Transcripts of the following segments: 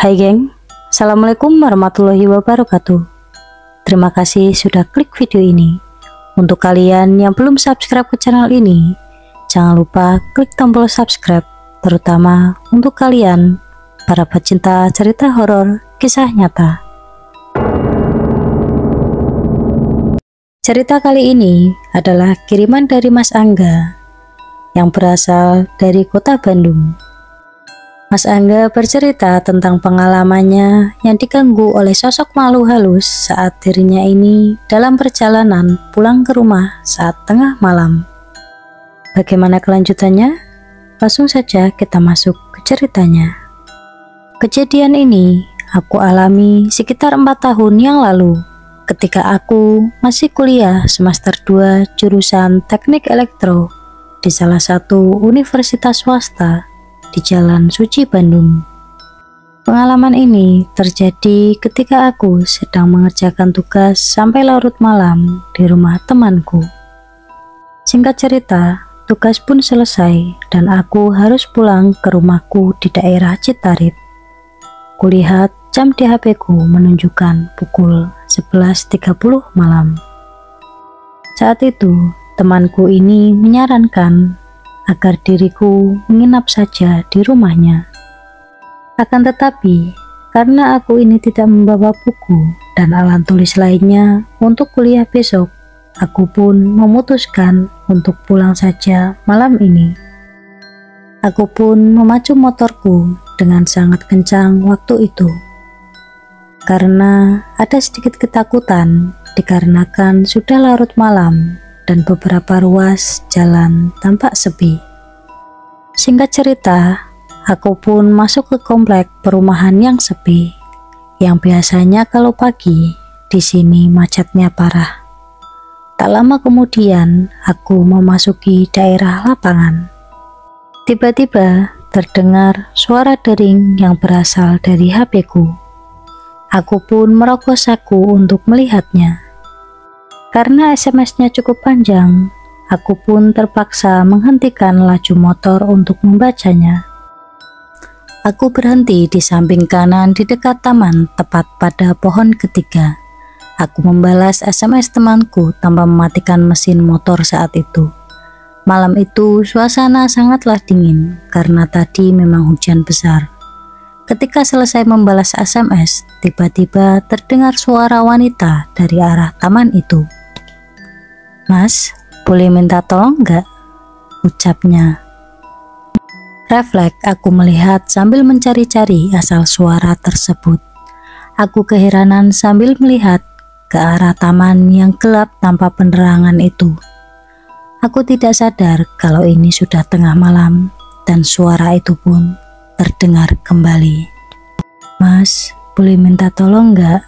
Hai geng, Assalamualaikum warahmatullahi wabarakatuh. Terima kasih sudah klik video ini. Untuk kalian yang belum subscribe ke channel ini, jangan lupa klik tombol subscribe, terutama untuk kalian para pecinta cerita horor kisah nyata. Cerita kali ini adalah kiriman dari Mas Angga yang berasal dari kota Bandung. Mas Angga bercerita tentang pengalamannya yang diganggu oleh sosok makhluk halus saat dirinya ini dalam perjalanan pulang ke rumah saat tengah malam. Bagaimana kelanjutannya? Langsung saja kita masuk ke ceritanya. Kejadian ini aku alami sekitar 4 tahun yang lalu ketika aku masih kuliah semester 2 jurusan Teknik Elektro di salah satu universitas swasta di Jalan Suci, Bandung. Pengalaman ini terjadi ketika aku sedang mengerjakan tugas sampai larut malam di rumah temanku. Singkat cerita, tugas pun selesai dan aku harus pulang ke rumahku di daerah Citarit. Kulihat jam di HP-ku menunjukkan pukul 11.30 malam. Saat itu, temanku ini menyarankan agar diriku menginap saja di rumahnya. Akan tetapi, karena aku ini tidak membawa buku dan alat tulis lainnya untuk kuliah besok, aku pun memutuskan untuk pulang saja malam ini. Aku pun memacu motorku dengan sangat kencang waktu itu. Karena ada sedikit ketakutan dikarenakan sudah larut malam dan beberapa ruas jalan tampak sepi. Singkat cerita, aku pun masuk ke komplek perumahan yang sepi, yang biasanya kalau pagi di sini macetnya parah. Tak lama kemudian, aku memasuki daerah lapangan. Tiba-tiba terdengar suara dering yang berasal dari HP-ku. Aku pun merogoh saku untuk melihatnya. Karena SMS-nya cukup panjang, aku pun terpaksa menghentikan laju motor untuk membacanya. Aku berhenti di samping kanan di dekat taman, tepat pada pohon ketiga. Aku membalas SMS temanku tanpa mematikan mesin motor saat itu. Malam itu suasana sangatlah dingin karena tadi memang hujan besar. Ketika selesai membalas SMS, tiba-tiba terdengar suara wanita dari arah taman itu. "Mas, boleh minta tolong nggak?" ucapnya. Refleks aku melihat sambil mencari-cari asal suara tersebut. Aku keheranan sambil melihat ke arah taman yang gelap tanpa penerangan itu. Aku tidak sadar kalau ini sudah tengah malam dan suara itu pun terdengar kembali. "Mas, boleh minta tolong nggak?"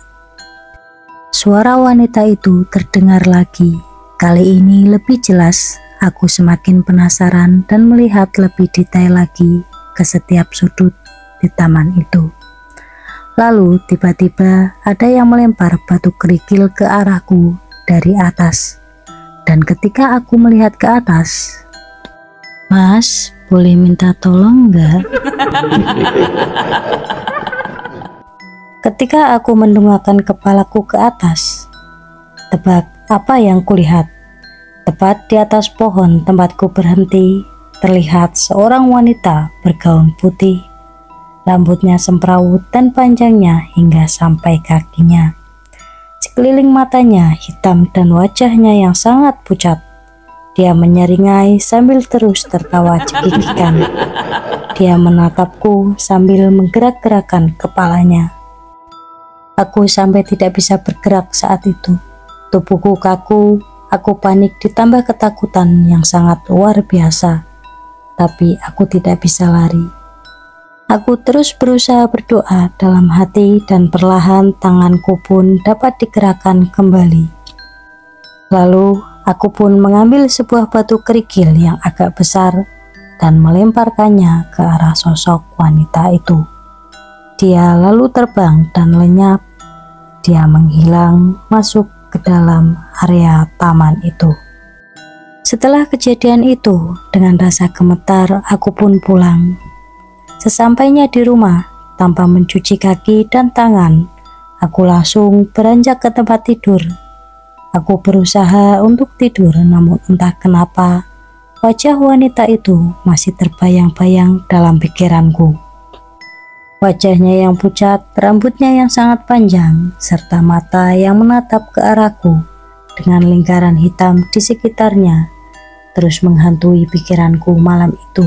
Suara wanita itu terdengar lagi. Kali ini lebih jelas, aku semakin penasaran dan melihat lebih detail lagi ke setiap sudut di taman itu. Lalu tiba-tiba ada yang melempar batu kerikil ke arahku dari atas. Dan ketika aku melihat ke atas, "Mas, boleh minta tolong nggak?" Ketika aku mendongakkan kepalaku ke atas, tebak apa yang kulihat? Tepat di atas pohon tempatku berhenti, terlihat seorang wanita bergaun putih. Rambutnya semrawut dan panjangnya hingga sampai kakinya. Sekeliling matanya hitam dan wajahnya yang sangat pucat. Dia menyeringai sambil terus tertawa cekikikan. Dia menatapku sambil menggerak-gerakkan kepalanya. Aku sampai tidak bisa bergerak saat itu. Tubuhku kaku, aku panik ditambah ketakutan yang sangat luar biasa. Tapi aku tidak bisa lari. Aku terus berusaha berdoa dalam hati dan perlahan tanganku pun dapat digerakkan kembali. Lalu aku pun mengambil sebuah batu kerikil yang agak besar dan melemparkannya ke arah sosok wanita itu. Dia lalu terbang dan lenyap. Dia menghilang masuk ke dalam area taman itu. Setelah kejadian itu, dengan rasa gemetar aku pun pulang. Sesampainya di rumah, tanpa mencuci kaki dan tangan. Aku langsung beranjak ke tempat tidur. Aku berusaha untuk tidur, namun entah kenapa wajah wanita itu masih terbayang-bayang dalam pikiranku. Wajahnya yang pucat, rambutnya yang sangat panjang, serta mata yang menatap ke arahku dengan lingkaran hitam di sekitarnya, terus menghantui pikiranku malam itu.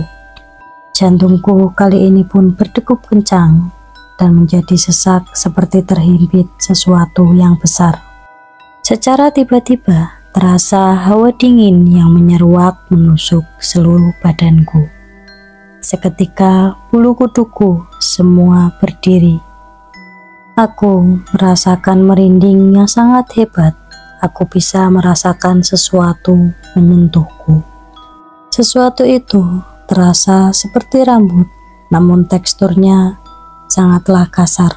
Jantungku kali ini pun berdegup kencang dan menjadi sesak seperti terhimpit sesuatu yang besar. Secara tiba-tiba terasa hawa dingin yang menyeruak menusuk seluruh badanku. Seketika bulu kuduku semua berdiri. Aku merasakan merinding yang sangat hebat. Aku bisa merasakan sesuatu menyentuhku. Sesuatu itu terasa seperti rambut, namun teksturnya sangatlah kasar.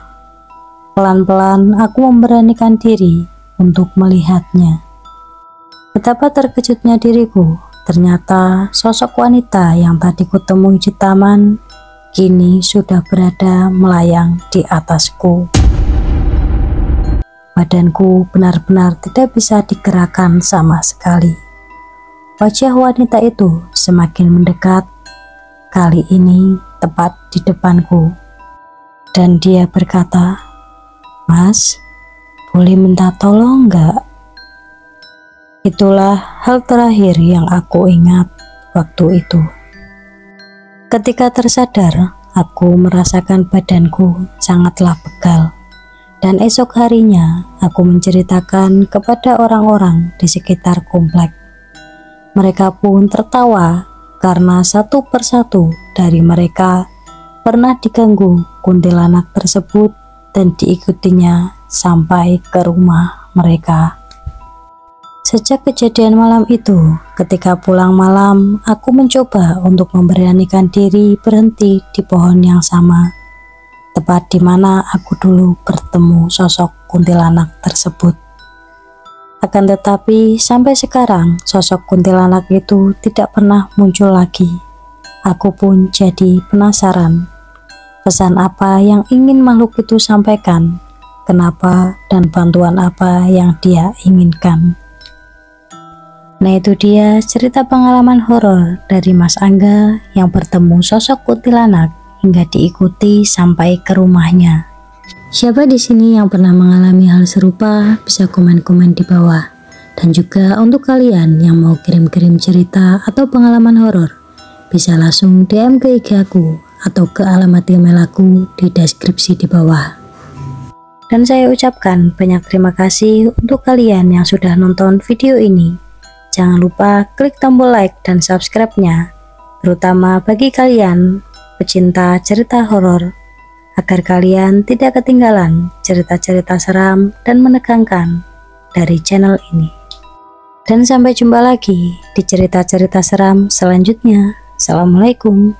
Pelan-pelan aku memberanikan diri untuk melihatnya. Betapa terkejutnya diriku. Ternyata sosok wanita yang tadi kutemui di taman kini sudah berada melayang di atasku. Badanku benar-benar tidak bisa digerakkan sama sekali. Wajah wanita itu semakin mendekat, kali ini tepat di depanku. Dan dia berkata, "Mas, boleh minta tolong enggak?" Itulah hal terakhir yang aku ingat waktu itu. Ketika tersadar, aku merasakan badanku sangatlah pegal. Dan esok harinya, aku menceritakan kepada orang-orang di sekitar komplek. Mereka pun tertawa karena satu persatu dari mereka pernah diganggu kuntilanak tersebut dan diikutinya sampai ke rumah mereka. Sejak kejadian malam itu, ketika pulang malam, aku mencoba untuk memberanikan diri berhenti di pohon yang sama, tepat di mana aku dulu bertemu sosok kuntilanak tersebut. Akan tetapi, sampai sekarang sosok kuntilanak itu tidak pernah muncul lagi. Aku pun jadi penasaran, pesan apa yang ingin makhluk itu sampaikan, kenapa, dan bantuan apa yang dia inginkan. Nah, itu dia cerita pengalaman horor dari Mas Angga yang bertemu sosok kuntilanak hingga diikuti sampai ke rumahnya. Siapa di sini yang pernah mengalami hal serupa bisa komen-komen di bawah. Dan juga untuk kalian yang mau kirim-kirim cerita atau pengalaman horor, bisa langsung DM ke IG aku atau ke alamat email aku di deskripsi di bawah. Dan saya ucapkan banyak terima kasih untuk kalian yang sudah nonton video ini. Jangan lupa klik tombol like dan subscribe-nya, terutama bagi kalian pecinta cerita horor, agar kalian tidak ketinggalan cerita-cerita seram dan menegangkan dari channel ini. Dan sampai jumpa lagi di cerita-cerita seram selanjutnya. Assalamualaikum.